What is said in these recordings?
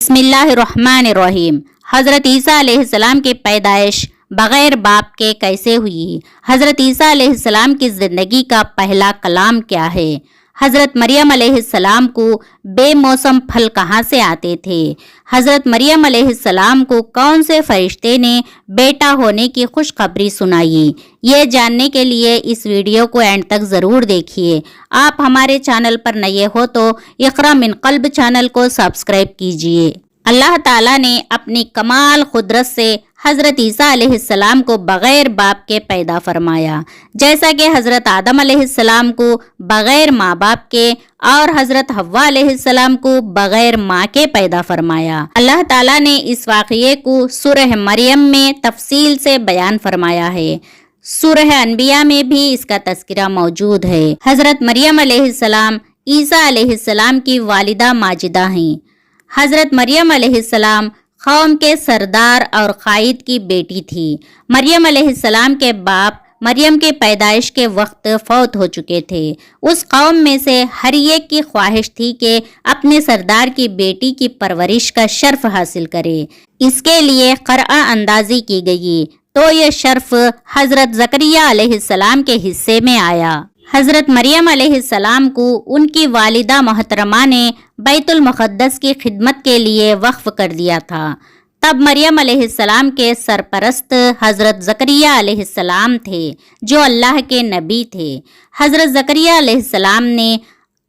بسم اللہ الرحمن الرحیم۔ حضرت عیسیٰ علیہ السلام کی پیدائش بغیر باپ کے کیسے ہوئی؟ حضرت عیسیٰ علیہ السلام کی زندگی کا پہلا کلام کیا ہے؟ حضرت مریم علیہ السلام کو بے موسم پھل کہاں سے آتے تھے؟ حضرت مریم علیہ السلام کو کون سے فرشتے نے بیٹا ہونے کی خوشخبری سنائی؟ یہ جاننے کے لیے اس ویڈیو کو اینڈ تک ضرور دیکھیے۔ آپ ہمارے چینل پر نئے ہو تو اقرا من قلب چینل کو سبسکرائب کیجیے۔ اللہ تعالیٰ نے اپنی کمال قدرت سے حضرت عیسیٰ علیہ السلام کو بغیر باپ کے پیدا فرمایا، جیسا کہ حضرت آدم علیہ السلام کو بغیر ماں باپ کے اور حضرت حوا علیہ السلام کو بغیر ماں کے پیدا فرمایا۔ اللہ تعالیٰ نے اس واقعے کو سورہ مریم میں تفصیل سے بیان فرمایا ہے۔ سورہ انبیاء میں بھی اس کا تذکرہ موجود ہے۔ حضرت مریم علیہ السلام عیسیٰ علیہ السلام کی والدہ ماجدہ ہیں۔ حضرت مریم علیہ السلام قوم کے سردار اور قائد کی بیٹی تھی۔ مریم علیہ السلام کے باپ مریم کے پیدائش کے وقت فوت ہو چکے تھے۔ اس قوم میں سے ہر ایک کی خواہش تھی کہ اپنے سردار کی بیٹی کی پرورش کا شرف حاصل کرے۔ اس کے لیے قرعہ اندازی کی گئی تو یہ شرف حضرت زکریا علیہ السلام کے حصے میں آیا۔ حضرت مریم علیہ السلام کو ان کی والدہ محترمہ نے بیت المقدس کی خدمت کے لیے وقف کر دیا تھا۔ تب مریم علیہ السلام کے سرپرست حضرت زکریا علیہ السلام تھے، جو اللہ کے نبی تھے۔ حضرت زکریا علیہ السلام نے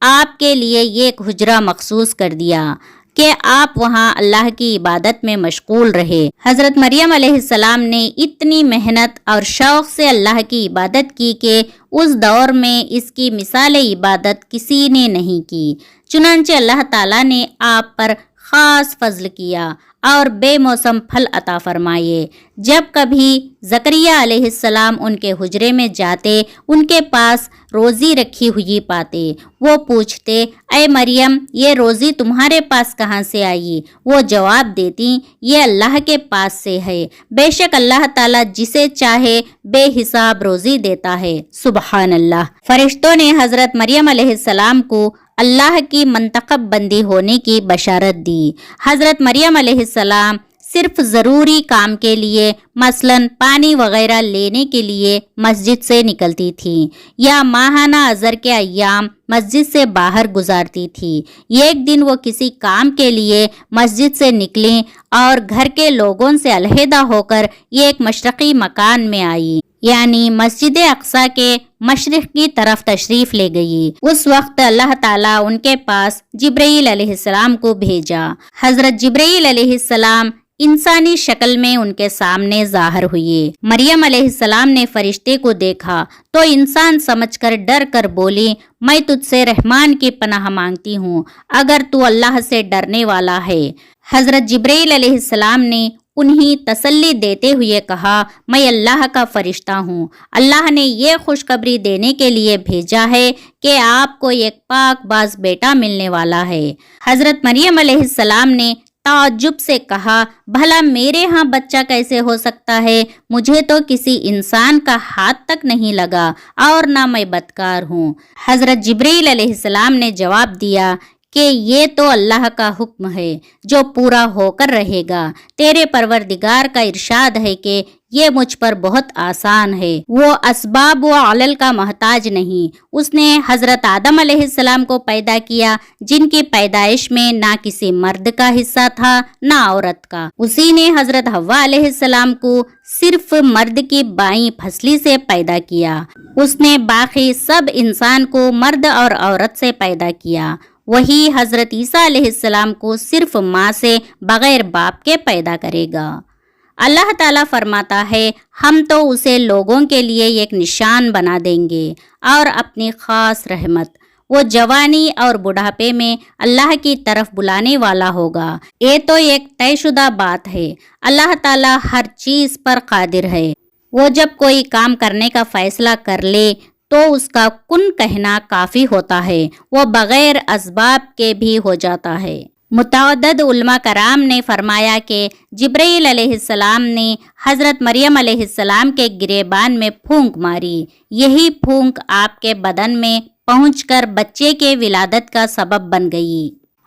آپ کے لیے ایک حجرہ مخصوص کر دیا کہ آپ وہاں اللہ کی عبادت میں مشغول رہے۔ حضرت مریم علیہ السلام نے اتنی محنت اور شوق سے اللہ کی عبادت کی کہ اس دور میں اس کی مثال عبادت کسی نے نہیں کی۔ چنانچہ اللہ تعالیٰ نے آپ پر خاص فضل کیا اور بے موسم پھل عطا فرمائے۔ جب کبھی زکریا علیہ السلام ان کے حجرے میں جاتے، ان کے پاس روزی رکھی ہوئی پاتے۔ وہ پوچھتے، اے مریم، یہ روزی تمہارے پاس کہاں سے آئی؟ وہ جواب دیتی، یہ اللہ کے پاس سے ہے۔ بے شک اللہ تعالیٰ جسے چاہے بے حساب روزی دیتا ہے۔ سبحان اللہ۔ فرشتوں نے حضرت مریم علیہ السلام کو اللہ کی منتخب بندی ہونے کی بشارت دی۔ حضرت مریم علیہ السلام صرف ضروری کام کے لیے، مثلا پانی وغیرہ لینے کے لیے مسجد سے نکلتی تھی، یا ماہانہ اظہر کے ایام مسجد سے باہر گزارتی تھی۔ ایک دن وہ کسی کام کے لیے مسجد سے نکلیں اور گھر کے لوگوں سے علیحدہ ہو کر ایک مشرقی مکان میں آئی، یعنی مسجد اقصی کے مشرق کی طرف تشریف لے گئی۔ اس وقت اللہ تعالیٰ ان کے پاس جبرائیل علیہ السلام کو بھیجا۔ حضرت جبرائیل علیہ السلام انسانی شکل میں ان کے سامنے ظاہر ہوئے۔ مریم علیہ السلام نے فرشتے کو دیکھا تو انسان سمجھ کر ڈر کر بولی، میں تجھ سے رحمان کی پناہ مانگتی ہوں اگر تو اللہ سے ڈرنے والا ہے۔ حضرت جبرائیل علیہ السلام نے انہیں تسلی دیتے ہوئے کہا، میں اللہ کا فرشتہ ہوں۔ اللہ نے یہ خوشخبری دینے کے لیے بھیجا ہے کہ آپ کو ایک پاک باز بیٹا ملنے والا ہے۔ حضرت مریم علیہ السلام نے تعجب سے کہا، بھلا میرے ہاں بچہ کیسے ہو سکتا ہے؟ مجھے تو کسی انسان کا ہاتھ تک نہیں لگا اور نہ میں بدکار ہوں۔ حضرت جبرائیل علیہ السلام نے جواب دیا کہ یہ تو اللہ کا حکم ہے جو پورا ہو کر رہے گا۔ تیرے پروردگار کا ارشاد ہے کہ یہ مجھ پر بہت آسان ہے، وہ اسباب و علل کا محتاج نہیں۔ اس نے حضرت آدم علیہ السلام کو پیدا کیا، جن کی پیدائش میں نہ کسی مرد کا حصہ تھا نہ عورت کا۔ اسی نے حضرت حوا علیہ السلام کو صرف مرد کی بائیں پھسلی سے پیدا کیا۔ اس نے باقی سب انسان کو مرد اور عورت سے پیدا کیا۔ وہی حضرت عیسیٰ علیہ السلام کو صرف ماں سے بغیر باپ کے پیدا کرے گا۔ اللہ تعالیٰ فرماتا ہے، ہم تو اسے لوگوں کے لیے ایک نشان بنا دیں گے اور اپنی خاص رحمت، وہ جوانی اور بڑھاپے میں اللہ کی طرف بلانے والا ہوگا۔ یہ تو ایک طے شدہ بات ہے۔ اللہ تعالیٰ ہر چیز پر قادر ہے۔ وہ جب کوئی کام کرنے کا فیصلہ کر لے تو اس کا کن کہنا کافی ہوتا ہے، وہ بغیر اسباب کے بھی ہو جاتا ہے۔ متعدد علماء کرام نے فرمایا کہ جبرائیل علیہ السلام نے حضرت مریم علیہ السلام کے گریبان میں پھونک ماری۔ یہی پھونک آپ کے بدن میں پہنچ کر بچے کے ولادت کا سبب بن گئی۔